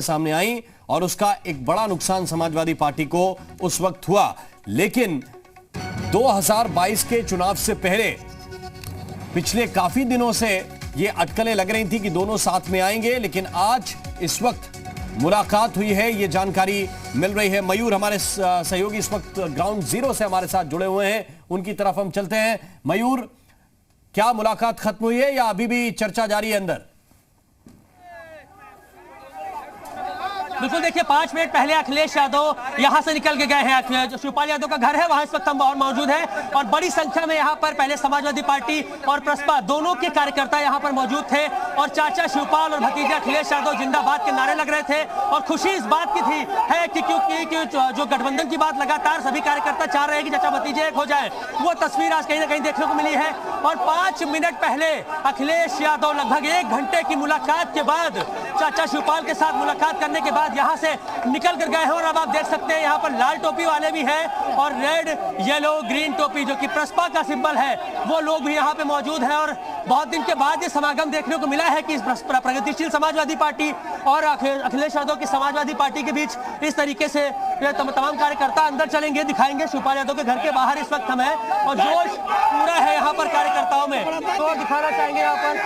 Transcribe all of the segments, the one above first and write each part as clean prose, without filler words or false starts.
सामने आई और उसका एक बड़ा नुकसान समाजवादी पार्टी को उस वक्त हुआ। लेकिन 2022 के चुनाव से पहले पिछले काफी दिनों से ये अटकलें लग रही थी कि दोनों साथ में आएंगे, लेकिन आज इस वक्त मुलाकात हुई है, ये जानकारी मिल रही है। मयूर हमारे सहयोगी इस वक्त ग्राउंड जीरो से हमारे साथ जुड़े हुए हैं, उनकी तरफ हम चलते हैं। मयूर, क्या मुलाकात खत्म हुई है या अभी भी चर्चा जारी है अंदर? बिल्कुल, देखिए 5 मिनट पहले अखिलेश यादव यहां से निकल के गए हैं। जो शिवपाल यादव का घर है वहां इस वक्त हम और मौजूद हैं और बड़ी संख्या में यहां पर पहले समाजवादी पार्टी और प्रसपा दोनों के कार्यकर्ता यहां पर मौजूद थे और चाचा शिवपाल और भतीजा अखिलेश यादव जिंदाबाद के नारे लग रहे थे। और खुशी इस बात की थी है कि क्योंकि जो गठबंधन की बात लगातार सभी कार्यकर्ता चाह रहे हैं कि चाचा भतीजे एक हो जाए, वो तस्वीर आज कहीं ना कहीं देखने को मिली है। और 5 मिनट पहले अखिलेश यादव लगभग 1 घंटे की मुलाकात के बाद चाचा शिवपाल के साथ मुलाकात करने के बाद यहां से निकल कर गए हैं। और अब आप देख सकते हैं यहां पर लाल टोपी वाले भी हैं और रेड येलो ग्रीन टोपी जो कि प्रसपा का सिंबल है वो लोग भी यहां पे मौजूद हैं। और बहुत दिन के बाद ये समागम देखने को मिला है कि इस प्रगतिशील समाजवादी पार्टी और अखिलेश यादव की समाजवादी पार्टी के बीच इस तरीके से तमाम कार्यकर्ता अंदर चलेंगे, दिखाएंगे। शिवपाल यादव के घर के बाहर इस वक्त हम हैं और जोश पूरा है यहाँ पर कार्यकर्ताओं में। तो दिखाना चाहेंगे यहाँ पर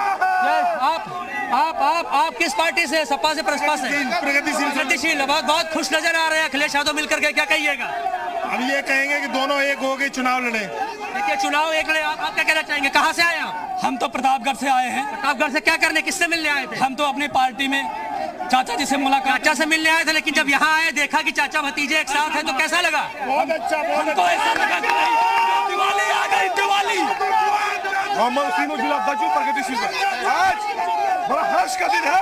आप किस पार्टी से? सपा से, प्रसपा से? प्रगतिशील। बहुत खुश नजर आ रहे हैं अखिलेश यादव मिलकर के, क्या कहिएगा? अब ये कहेंगे कि दोनों एक हो गए, चुनाव लड़े। देखिए चुनाव एक लड़े, आप क्या कहना चाहेंगे? कहाँ से आए आप? हम तो प्रतापगढ़ से आए हैं। प्रतापगढ़ से क्या करने, किससे मिलने आए थे? हम तो अपनी पार्टी में चाचा जी से मुलाकात, चाचा से मिलने आए थे। लेकिन जब यहाँ आए देखा कि चाचा भतीजे एक साथ हैं तो कैसा लगा? बहुत अच्छा, बहुत हमको ऐसा लगा कि दिवाली आ गई, दिवाली। आज बड़ा हर्ष का दिन है,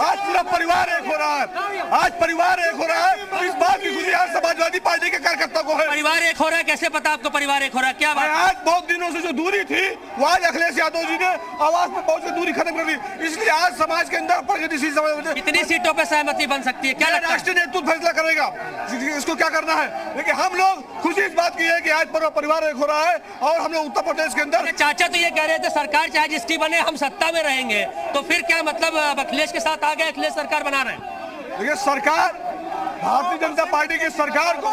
आज पूरा परिवार एक हो रहा है, आज परिवार एक हो रहा है। इस बात की खुशी आज समाजवादी पार्टी के कार्यकर्ता को है। परिवार एक हो रहा है, कैसे पता आपको परिवार एक हो रहा है? क्या बात? आज बहुत दिनों से जो दूरी थी वो आज अखिलेश यादव जी ने आवाज पर पहुंच कर दूरी खत्म कर दी। इसलिए आज समाज के अंदर प्रगतिशील समाज कितनी सीटों पे सहमति बन सकती है? क्या लगता है? राष्ट्रीय नेतृत्व फैसला करेगा इसको क्या करना है। लेकिन हम लोग खुशी इस बात की है कि आज परिवार एक हो रहा है। और हम लोग उत्तर प्रदेश के अंदर, चाचा तो ये कह रहे थे सरकार चाहे जिसकी बने हम सत्ता में रहेंगे, तो फिर क्या मतलब अखिलेश के साथ आ गए, अखिलेश सरकार बना रहे हैं? देखिए, सरकार भारतीय जनता पार्टी की सरकार को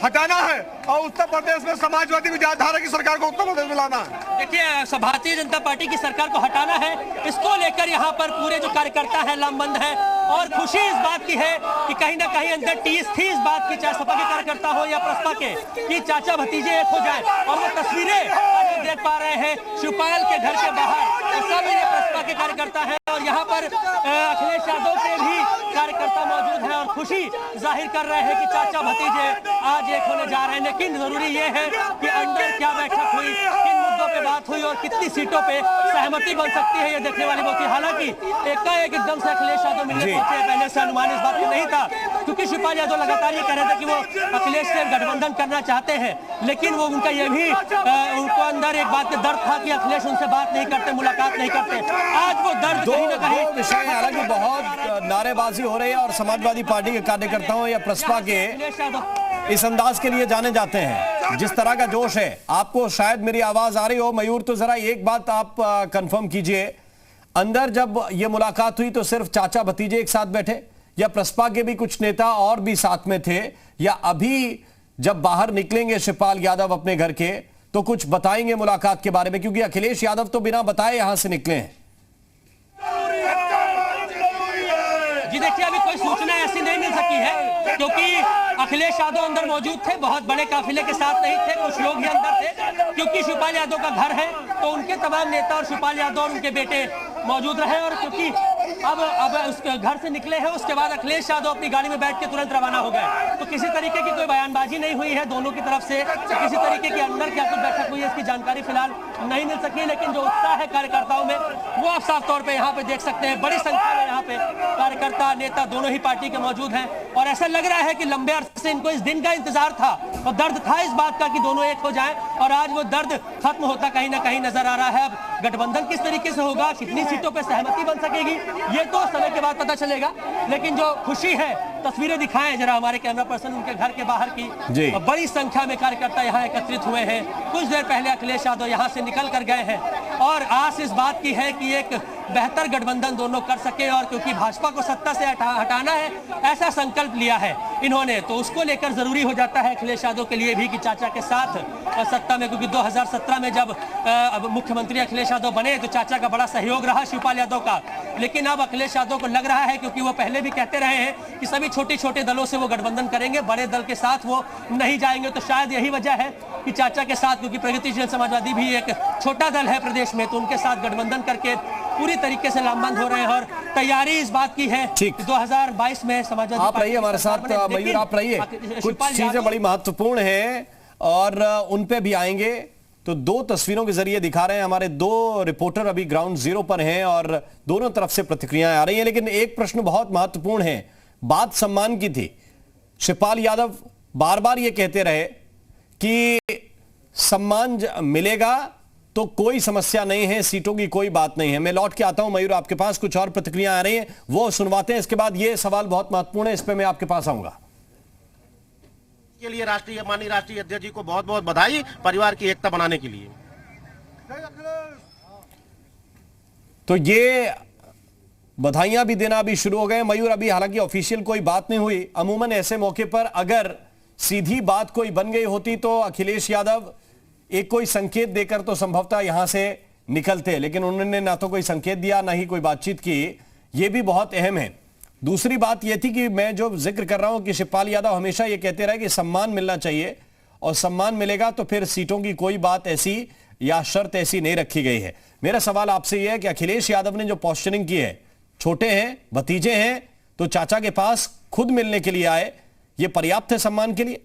हटाना है और उत्तर प्रदेश में समाजवादी विचारधारा की सरकार को उत्तर प्रदेश में लाना है। देखिए भारतीय जनता पार्टी की सरकार को हटाना है, इसको लेकर यहाँ पर पूरे जो कार्यकर्ता है लामबंद है। और खुशी इस बात की है कि कहीं ना कहीं अंदर टीस थी इस बात की, चाहे सपा के कार्यकर्ता हो या प्रसपा के, कि चाचा भतीजे एक हो जाए। और वो तस्वीरें आप देख पा रहे हैं शिवपाल के घर के बाहर, तो सब ये प्रसपा के कार्यकर्ता है और यहाँ पर अखिलेश यादव के भी कार्यकर्ता मौजूद हैं और खुशी जाहिर कर रहे हैं कि चाचा भतीजे आज एक होने जा रहे हैं। लेकिन जरूरी ये है कि अंदर क्या बैठक हुई, किन मुद्दों पे बात हुई और कितनी सीटों पे सहमति बन सकती है, ये देखने वाली बात है। हालांकि एकाएक एकदम से अखिलेश यादव मिलने पहुंचे, पहले से अनुमान इस बात का नहीं था, क्योंकि शिवपाल यादव लगातार ये कह रहे थे कि वो अखिलेश से गठबंधन करना चाहते हैं। लेकिन वो उनका ये भी उनको अंदर एक बात का दर्द था कि अखिलेश उनसे बात नहीं करते, मुलाकात नहीं करते। आज वो दर्द कहीं ना कहीं विषय, हालांकि बहुत नारेबाजी हो रही है और समाजवादी पार्टी के कार्यकर्ताओं या प्रसपा के इस अंदाज के लिए जाने जाते हैं, जिस तरह का जोश है। आपको शायद मेरी आवाज आ रही हो मयूर, तो जरा एक बात आप कंफर्म कीजिए, अंदर जब ये मुलाकात हुई तो सिर्फ चाचा भतीजे एक साथ बैठे या प्रसपा के भी कुछ नेता और भी साथ में थे, या अभी जब बाहर निकलेंगे शिवपाल यादव अपने घर के तो कुछ बताएंगे मुलाकात के बारे में? क्योंकि अखिलेश यादव तो बिना बताए यहां से निकले हैं। जी देखिए, अभी कोई सूचना ऐसी नहीं मिल सकी है क्योंकि अखिलेश यादव अंदर मौजूद थे, बहुत बड़े काफिले के साथ नहीं थे, कुछ लोग ही अंदर थे। क्योंकि शिवपाल यादव का घर है तो उनके तमाम नेता और शिवपाल यादव और उनके बेटे मौजूद रहे। और क्योंकि अब उसके घर से निकले हैं, उसके बाद अखिलेश यादव अपनी गाड़ी में बैठ के तुरंत रवाना हो गए, तो किसी तरीके की कोई बयानबाजी नहीं हुई है दोनों की तरफ से। किसी तरीके की अंदर क्या कुछ बैठक हुई है इसकी जानकारी फिलहाल नहीं मिल सकी। लेकिन जो उत्साह है कार्यकर्ताओं में वो आप साफ तौर पर यहाँ पे देख सकते हैं। बड़ी संख्या में यहाँ पे कार्यकर्ता नेता दोनों ही पार्टी के मौजूद हैं और ऐसा लग रहा है कि लंबे अरसे से इनको इस दिन का इंतजार था और दर्द था इस बात का कि दोनों एक हो जाएं, और आज वो दर्द खत्म होता कहीं ना कहीं नजर आ रहा है। अब गठबंधन किस तरीके से होगा, कितनी सीटों पर सहमति बन सकेगी, ये तो समय के बाद पता चलेगा। लेकिन जो खुशी है, तस्वीरें दिखाएं जरा हमारे कैमरा पर्सन उनके घर के बाहर की। बड़ी संख्या में कार्यकर्ता यहाँ एकत्रित हुए हैं। कुछ देर पहले अखिलेश यादव यहाँ से निकल कर गए हैं और आस इस बात की है कि एक बेहतर गठबंधन दोनों कर सके। और क्योंकि भाजपा को सत्ता से हटाना है, ऐसा संकल्प लिया है इन्होंने, तो उसको लेकर जरूरी हो जाता है अखिलेश यादव के लिए भी कि चाचा के साथ सत्ता में, क्योंकि 2017 में जब मुख्यमंत्री अखिलेश यादव बने तो चाचा का बड़ा सहयोग रहा शिवपाल यादव का। लेकिन अब अखिलेश यादव को लग रहा है, क्योंकि वो पहले भी कहते रहे हैं कि सभी छोटे छोटे दलों से वो गठबंधन करेंगे, बड़े दल के साथ वो नहीं जाएंगे, तो शायद यही वजह है कि चाचा के साथ, क्योंकि प्रगतिशील समाजवादी भी एक छोटा दल है प्रदेश में, तो उनके साथ गठबंधन करके पूरी तरीके से लामबंद हो रहे हैं। और तैयारी इस बात की है कि 2022 में समाजवादी आप रहिए हमारे साथ मयूर, आप रहिए, कुछ चीजें बड़ी महत्वपूर्ण हैं और उन पे भी आएंगे। तो दो तस्वीरों के जरिए दिखा रहे हैं, हमारे दो रिपोर्टर अभी ग्राउंड जीरो पर हैं और दोनों तरफ से प्रतिक्रियाएं आ रही हैं। लेकिन एक प्रश्न बहुत महत्वपूर्ण है, बात सम्मान की थी। शिवपाल यादव बार बार ये कहते रहे कि सम्मान मिलेगा तो कोई समस्या नहीं है, सीटों की कोई बात नहीं है। मैं लौट के आता हूं मयूर, आपके पास कुछ और प्रतिक्रिया आ रही हैं, वो सुनवाते हैं। इसके बाद ये सवाल बहुत महत्वपूर्ण है, इस पे मैं आपके पास आऊंगा। के लिए माननीय राष्ट्रीय अध्यक्ष जी को बहुत बहुत बधाई, परिवार की एकता बनाने के लिए। तो ये बधाइयां भी देना अभी शुरू हो गए मयूर। अभी हालांकि ऑफिशियल कोई बात नहीं हुई। अमूमन ऐसे मौके पर अगर सीधी बात कोई बन गई होती तो अखिलेश यादव एक कोई संकेत देकर तो संभवतः यहां से निकलते, लेकिन उन्होंने ना तो कोई संकेत दिया ना ही कोई बातचीत की। यह भी बहुत अहम है। दूसरी बात यह थी कि मैं जो जिक्र कर रहा हूं कि शिवपाल यादव हमेशा यह कहते रहे कि सम्मान मिलना चाहिए और सम्मान मिलेगा तो फिर सीटों की कोई बात ऐसी या शर्त ऐसी नहीं रखी गई है। मेरा सवाल आपसे यह है कि अखिलेश यादव ने जो पोस्चरिंग की है, छोटे हैं, भतीजे हैं, तो चाचा के पास खुद मिलने के लिए आए, यह पर्याप्त है सम्मान के लिए?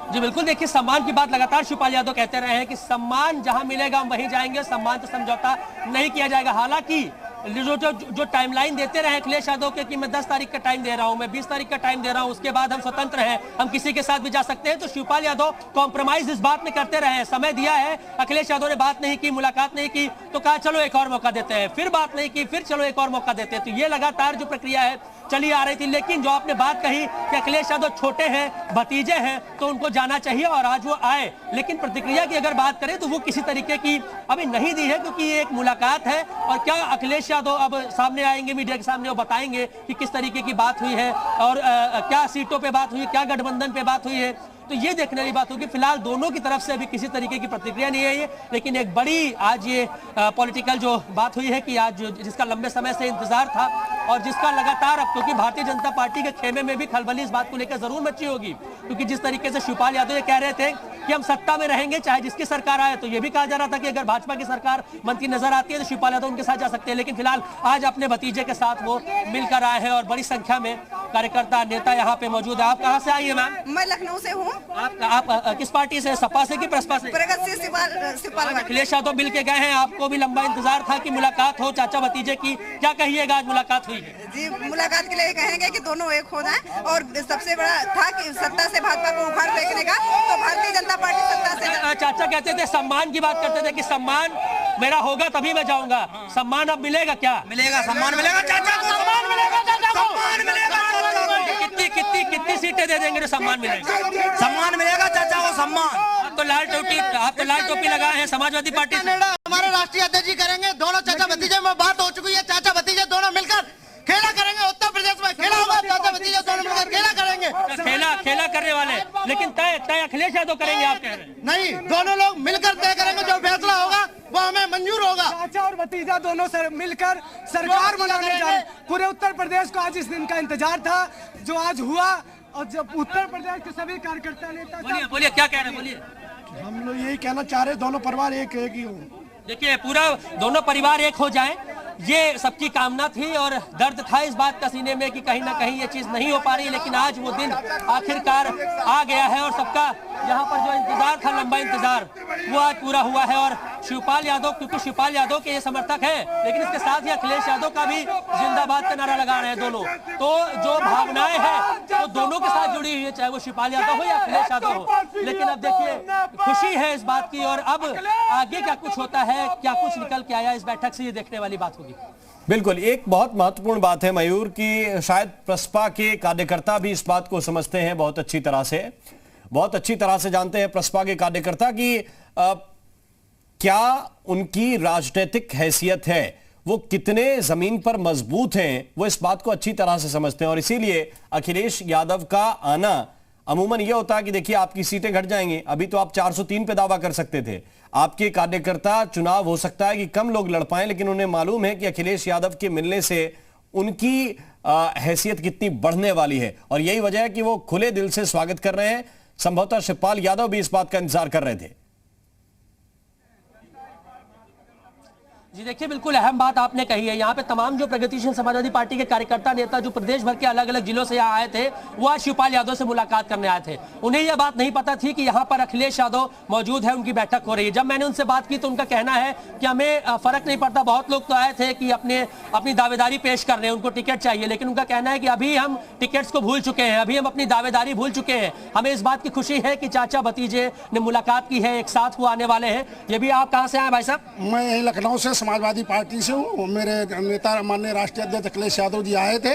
जी बिल्कुल, देखिए सम्मान की बात लगातार शिवपाल यादव कहते रहे हैं कि सम्मान जहां मिलेगा हम वहीं जाएंगे, सम्मान तो समझौता नहीं किया जाएगा। हालांकि जो टाइमलाइन देते रहे अखिलेश यादव के कि मैं 10 तारीख का टाइम दे रहा हूं, मैं 20 तारीख का टाइम दे रहा हूं, उसके बाद हम स्वतंत्र हैं, हम किसी के साथ भी जा सकते हैं, तो शिवपाल यादव कॉम्प्रोमाइज इस बात में करते रहे। समय दिया है, अखिलेश यादव ने बात नहीं की, मुलाकात नहीं की, तो कहा चलो एक और मौका देते हैं, फिर बात नहीं की, फिर चलो एक और मौका देते हैं। तो ये लगातार जो प्रक्रिया है चली आ रही थी। लेकिन जो आपने बात कही कि अखिलेश यादव छोटे हैं, भतीजे हैं, तो उनको जाना चाहिए और आज वो आए। लेकिन प्रतिक्रिया की अगर बात करें तो वो किसी तरीके की अभी नहीं दी है, क्योंकि ये एक मुलाकात है। और क्या अखिलेश यादव अब सामने आएंगे मीडिया के सामने, वो बताएंगे कि किस तरीके की बात हुई है और क्या सीटों पे बात हुई, क्या गठबंधन पे बात हुई है, तो ये देखने वाली बात होगी। फिलहाल दोनों की तरफ से अभी किसी तरीके की प्रतिक्रिया नहीं है ये। लेकिन एक बड़ी आज ये पॉलिटिकल जो बात हुई है कि आज जिसका लंबे समय से इंतजार था और जिसका लगातार अब, क्योंकि भारतीय जनता पार्टी के खेमे में भी खलबली इस बात को लेकर जरूर मची होगी, क्योंकि जिस तरीके से शिवपाल यादव ये कह रहे थे कि हम सत्ता में रहेंगे चाहे जिसकी सरकार आए, तो ये भी कहा जा रहा था कि अगर भाजपा की सरकार बनती नजर आती है तो शिवपाल यादव उनके साथ जा सकते हैं। लेकिन फिलहाल आज अपने भतीजे के साथ वो मिलकर आए हैं और बड़ी संख्या में कार्यकर्ता नेता यहाँ पे मौजूद है। आप कहाँ से आई है मैम? मैं लखनऊ से हूँ। आप किस पार्टी से? सपा से कि प्रसपा से? प्रगतिशील। अखिलेश यादव मिल के गए हैं, आपको भी लंबा इंतजार था कि मुलाकात हो चाचा भतीजे की, क्या कहिएगा आज मुलाकात हुई है? जी, मुलाकात के लिए कहेंगे कि दोनों एक हो जाएं। और सबसे बड़ा था कि सत्ता से भाजपा को उखाड़ फेंकने का, तो भारतीय जनता पार्टी सत्ता से। चाचा कहते थे, सम्मान की बात करते थे कि सम्मान मेरा होगा तभी मैं जाऊंगा। सम्मान अब मिलेगा क्या? मिलेगा, सम्मान मिलेगा चाचा को, सम्मान मिलेगा चाचा को, सम्मान मिलेगा चाचा को। कितनी सीटें दे देंगे तो सम्मान मिलेगा? सम्मान मिलेगा चाचा को, सम्मान। आप तो लाल टोपी लगाए हैं समाजवादी पार्टी से। हमारे राष्ट्रीय अध्यक्ष जी करेंगे, दोनों चाचा भतीजे में बात हो चुकी है, चाचा भतीजे दोनों मिलकर खेला करेंगे। उत्तर प्रदेश में खेला होगा, चाचा भतीजे दोनों मिलकर खेला करेंगे। खेला करने वाले, लेकिन तय अखिलेश यादव करेंगे आप कह रहे हैं? नहीं, दोनों लोग मिलकर तय करेंगे, जो फैसला होगा वो हमें मंजूर होगा। चाचा और भतीजा दोनों मिलकर सरकार बनाने जा रहे हैं। पूरे उत्तर प्रदेश को आज इस दिन का इंतजार था, जो आज हुआ। और जब उत्तर प्रदेश के सभी कार्यकर्ता नेता, बोलिए क्या कह रहे हैं, बोलिए। हम लोग यही कहना चाह रहे हैं, दोनों परिवार एक ही हो। देखिए, पूरा दोनों परिवार एक हो जाएं, ये सबकी कामना थी और दर्द था इस बात का सीने में कि कहीं ना कहीं ये चीज नहीं हो पा रही। लेकिन आज वो दिन आखिरकार आ गया है और सबका यहाँ पर जो इंतजार था, लंबा इंतजार, वो आज पूरा हुआ है। और शिवपाल यादव, क्योंकि शिवपाल यादव के ये समर्थक हैं, लेकिन इसके साथ ही अखिलेश यादव का भी जिंदाबाद का नारा लगा रहे हैं दोनों। तो जो भावनाएं हैं वो दोनों के साथ जुड़ी हुई है, चाहे वो शिवपाल यादव हो या अखिलेश यादव हो। लेकिन अब देखिए, खुशी है इस बात की और अब आगे क्या कुछ होता है, क्या कुछ निकल के आया इस बैठक से, ये देखने वाली बात होगी। बिल्कुल, एक बहुत महत्वपूर्ण बात है मयूर की शायद प्रसपा के कार्यकर्ता भी इस बात को समझते हैं बहुत अच्छी तरह से जानते हैं प्रसपा के कार्यकर्ता की क्या उनकी राजनीतिक हैसियत है, वो कितने जमीन पर मजबूत हैं, वो इस बात को अच्छी तरह से समझते हैं। और इसीलिए अखिलेश यादव का आना अमूमन यह होता है कि देखिए आपकी सीटें घट जाएंगी। अभी तो आप 403 पे दावा कर सकते थे। आपके कार्यकर्ता, चुनाव हो सकता है कि कम लोग लड़ पाएं, लेकिन उन्हें मालूम है कि अखिलेश यादव के मिलने से उनकी हैसियत कितनी बढ़ने वाली है। और यही वजह है कि वो खुले दिल से स्वागत कर रहे हैं। संभवतः शिवपाल यादव भी इस बात का इंतजार कर रहे थे। जी देखिए, बिल्कुल अहम बात आपने कही है। यहाँ पे तमाम जो प्रगतिशील समाजवादी पार्टी के कार्यकर्ता, नेता जो प्रदेश भर के अलग अलग जिलों से यहाँ आए थे, वो आज शिवपाल यादव से मुलाकात करने आए थे। उन्हें यह बात नहीं पता थी कि यहाँ पर अखिलेश यादव मौजूद है, उनकी बैठक हो रही है। जब मैंने उनसे बात की तो उनका कहना है कि हमें फर्क नहीं पड़ता। बहुत लोग तो आए थे कि अपनी दावेदारी पेश कर रहे हैं, उनको टिकट चाहिए, लेकिन उनका कहना है कि अभी हम टिकट्स को भूल चुके हैं, अभी हम अपनी दावेदारी भूल चुके हैं। हमें इस बात की खुशी है कि चाचा भतीजे ने मुलाकात की है, एक साथ वो आने वाले हैं। ये भी आप कहाँ से आए भाई साहब? मैं यही लखनऊ से समाजवादी पार्टी से हूँ। मेरे नेता माननीय राष्ट्रीय अध्यक्ष अखिलेश यादव जी आए थे।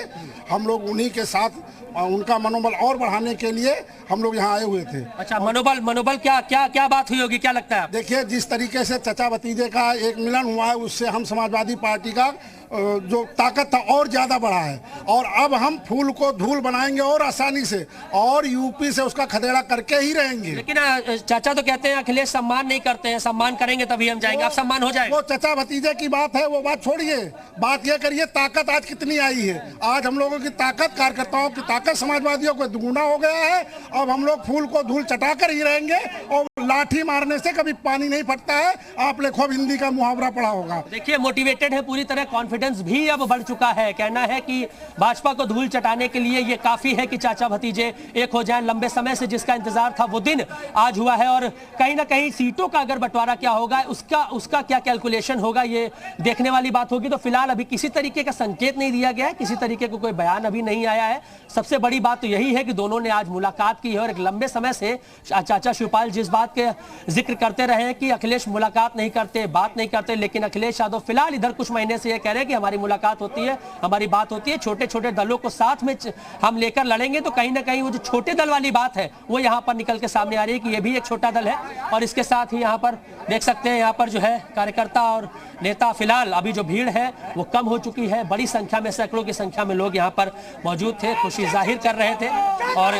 हम लोग उन्हीं के साथ उनका मनोबल और बढ़ाने के लिए हम लोग यहाँ आए हुए थे। अच्छा, मनोबल क्या बात हुई होगी, क्या लगता है? देखिए, जिस तरीके से चचा भतीजे का एक मिलन हुआ है, उससे हम समाजवादी पार्टी का जो ताकत था और ज्यादा बढ़ा है। और अब हम फूल को धूल बनाएंगे और आसानी से, और यूपी से उसका खदेड़ा करके ही रहेंगे। लेकिन चाचा तो कहते हैं अखिलेश सम्मान नहीं करते हैं, सम्मान करेंगे तभी हम जाएंगे। आप सम्मान हो जाएगा। वो चचा भतीजे की बात है, वो बात छोड़िए। बात यह करिए ताकत आज कितनी आई है। आज हम लोगों की ताकत, कार्यकर्ताओं की ताकत समाजवादियों को दुगुना हो गया है। अब हम लोग फूल को धूल चटाकर ही रहेंगे, और लाठी मारने से कभी पानी नहीं फटता है। आपने खूब हिंदी का मुहावरा पढ़ा होगा। देखिए, मोटिवेटेड है पूरी तरह, कॉन्फिडेंस भी अब बढ़ चुका है। कहना है कि भाजपा को धूल चटाने के लिए ये काफी है कि चाचा भतीजे एक हो जाएं। लंबे समय से जिसका इंतजार था वो दिन आज हुआ है। और कहीं ना कहीं सीटों का अगर बंटवारा क्या होगा, उसका क्या कैलकुलेशन होगा, ये देखने वाली बात होगी। तो फिलहाल अभी किसी तरीके का संकेत नहीं दिया गया है, किसी तरीके को कोई बयान अभी नहीं आया है। सबसे बड़ी बात तो यही है कि दोनों ने आज मुलाकात की है। और एक लंबे समय से चाचा शिवपाल जिस बात के जिक्र करते रहे हैं कि अखिलेश मुलाकात नहीं करते, बात नहीं करते, लेकिन अखिलेश यादव फिलहाल इधर कुछ महीने से ये कह रहे हैं कि हमारी मुलाकात होती है, हमारी बात होती है, छोटे छोटे दलों को साथ में हम लेकर लड़ेंगे। तो कहीं ना कहीं वो जो छोटे दल वाली बात है वो यहाँ पर निकल के सामने आ रही है कि ये भी एक छोटा दल है। और इसके साथ ही यहाँ पर देख सकते हैं, यहाँ पर जो है कार्यकर्ता और नेता, फिलहाल अभी जो भीड़ है वो कम हो चुकी है। बड़ी संख्या में, सैकड़ों की संख्या में लोग यहाँ पर मौजूद थे, खुशी जाहिर कर रहे थे। और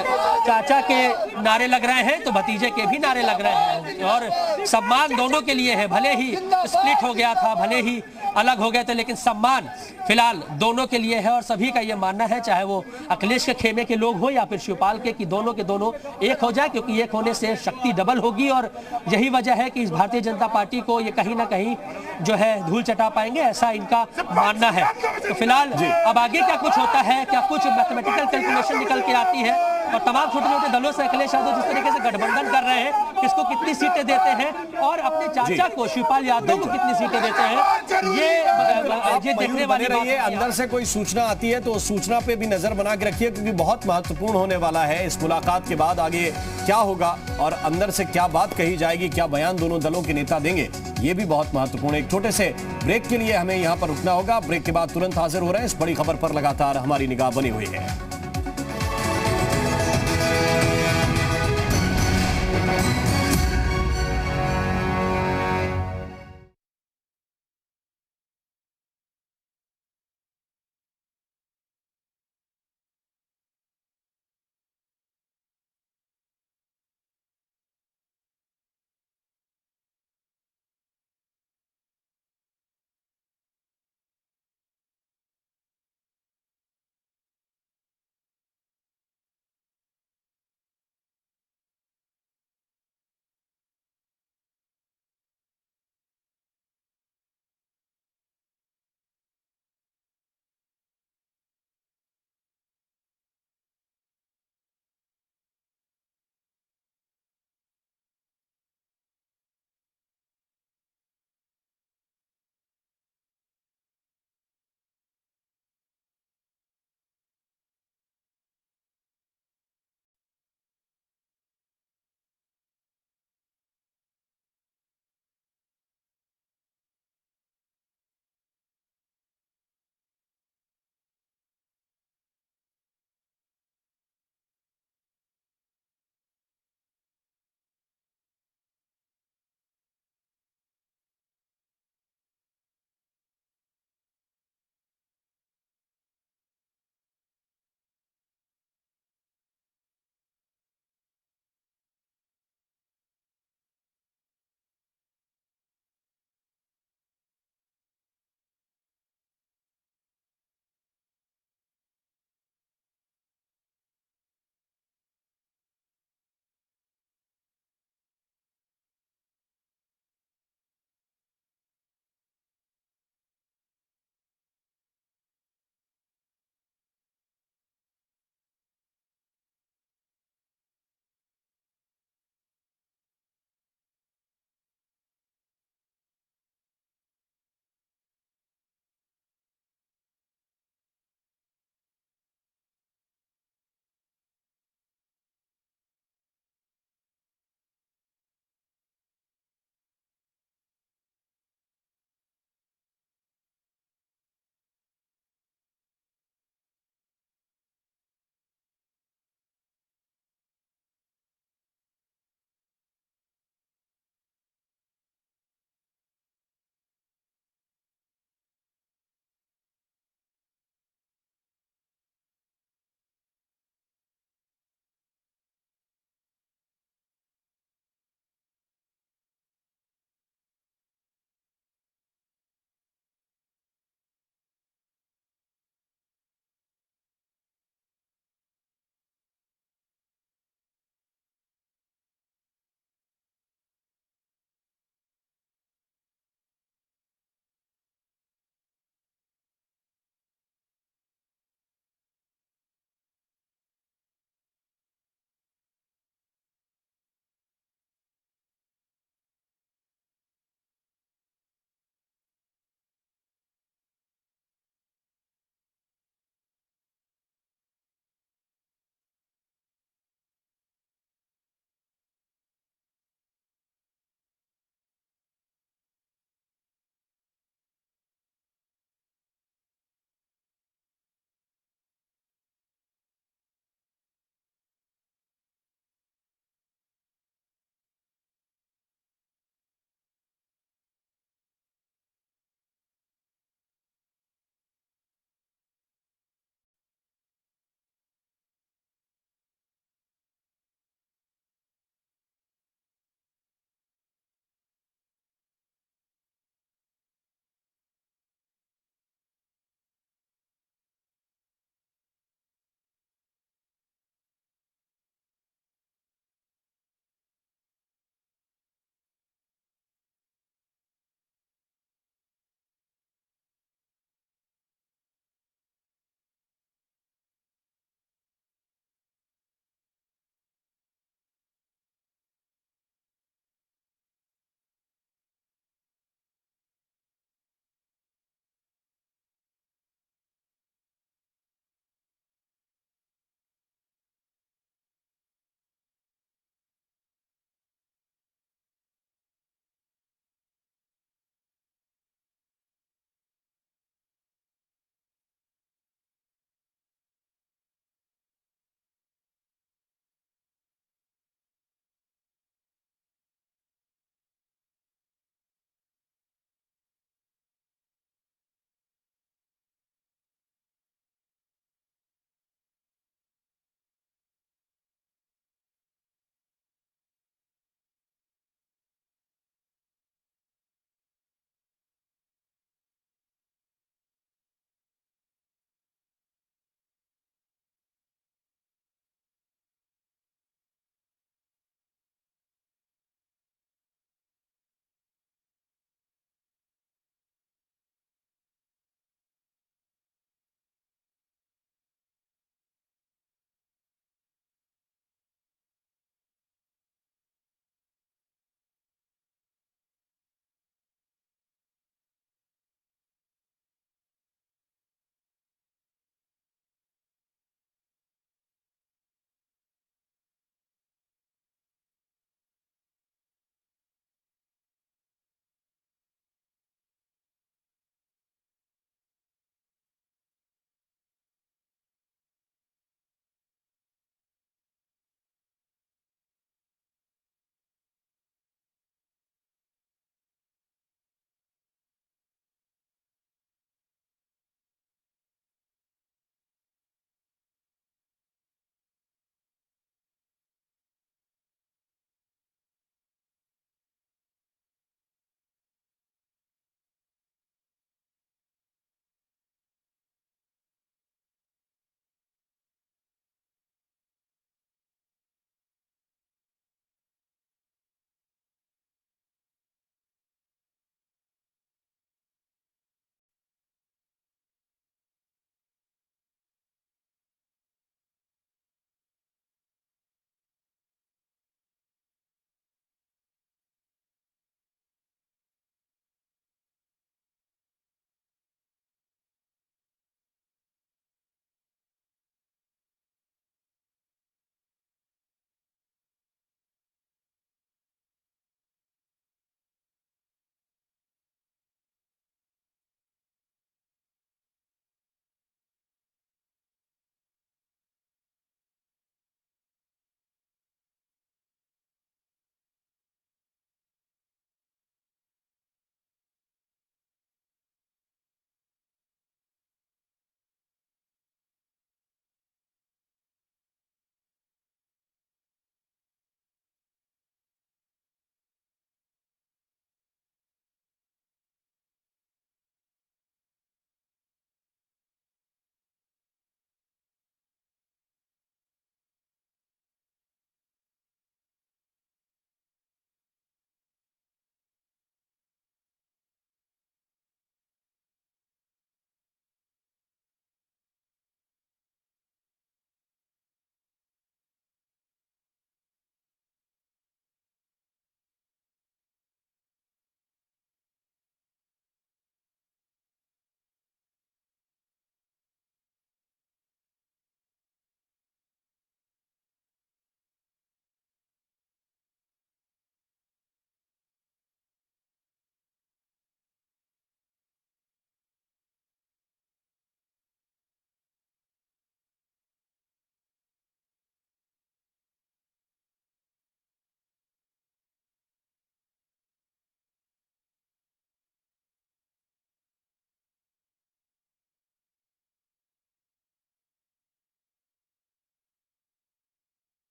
चाचा के नारे लग रहे हैं तो भतीजे के भी नारे लग रहे हैं। और सम्मान दोनों के लिए है, भले ही स्प्लिट हो गया था, भले ही अलग हो गए थे, लेकिन सम्मान फिलहाल दोनों के लिए है। और सभी का ये मानना है, चाहे वो अखिलेश के खेमे के लोग हो या फिर शिवपाल के, कि दोनों के दोनों एक हो जाए, क्योंकि एक होने से शक्ति डबल होगी। और यही वजह है कि इस भारतीय जनता पार्टी को ये कहीं ना कहीं जो है धूल चटा पाएंगे, ऐसा इनका मानना है। तो फिलहाल अब आगे क्या कुछ होता है, क्या कुछ मैथमेटिकल कैलकुलेशन निकल के आती है, और तमाम छोटे छोटे दलों से अखिलेश यादव जिस तरीके से गठबंधन कर रहे हैं, किसको कितनी सीटें देते हैं, और अपने चाचा को शिवपाल यादव को कितनी सीटें देते हैं, ये देखने वाली बात है। अंदर से कोई सूचना आती है तो उस सूचना पे भी नजर बना के रखिए, क्योंकि बहुत महत्वपूर्ण होने वाला है इस मुलाकात के बाद आगे क्या होगा और अंदर से क्या बात कही जाएगी, क्या बयान दोनों दलों के नेता देंगे, ये भी बहुत महत्वपूर्ण है। एक छोटे से ब्रेक के लिए हमें यहां पर रुकना होगा। ब्रेक के बाद तुरंत हाजिर हो रहे हैं। इस बड़ी खबर पर लगातार हमारी निगाह बनी हुई है।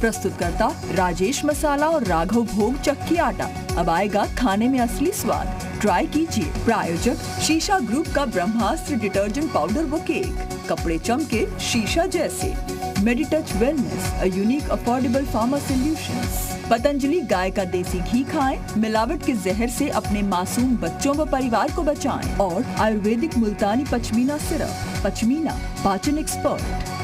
प्रस्तुतकर्ता राजेश मसाला और राघव भोग चक्की आटा। अब आएगा खाने में असली स्वाद, ट्राई कीजिए। प्रायोजक शीशा ग्रुप का ब्रह्मास्त्र डिटर्जेंट पाउडर व केक, कपड़े चमके शीशा जैसे। Meditouch wellness, a unique affordable pharma solutions. Patanjali गाय का देसी घी खाएं, मिलावट के जहर से अपने मासूम बच्चों व परिवार को बचाएं। और आयुर्वेदिक मुल्तानी पचमीना सिरप, पचमीना पाचन एक्सपर्ट।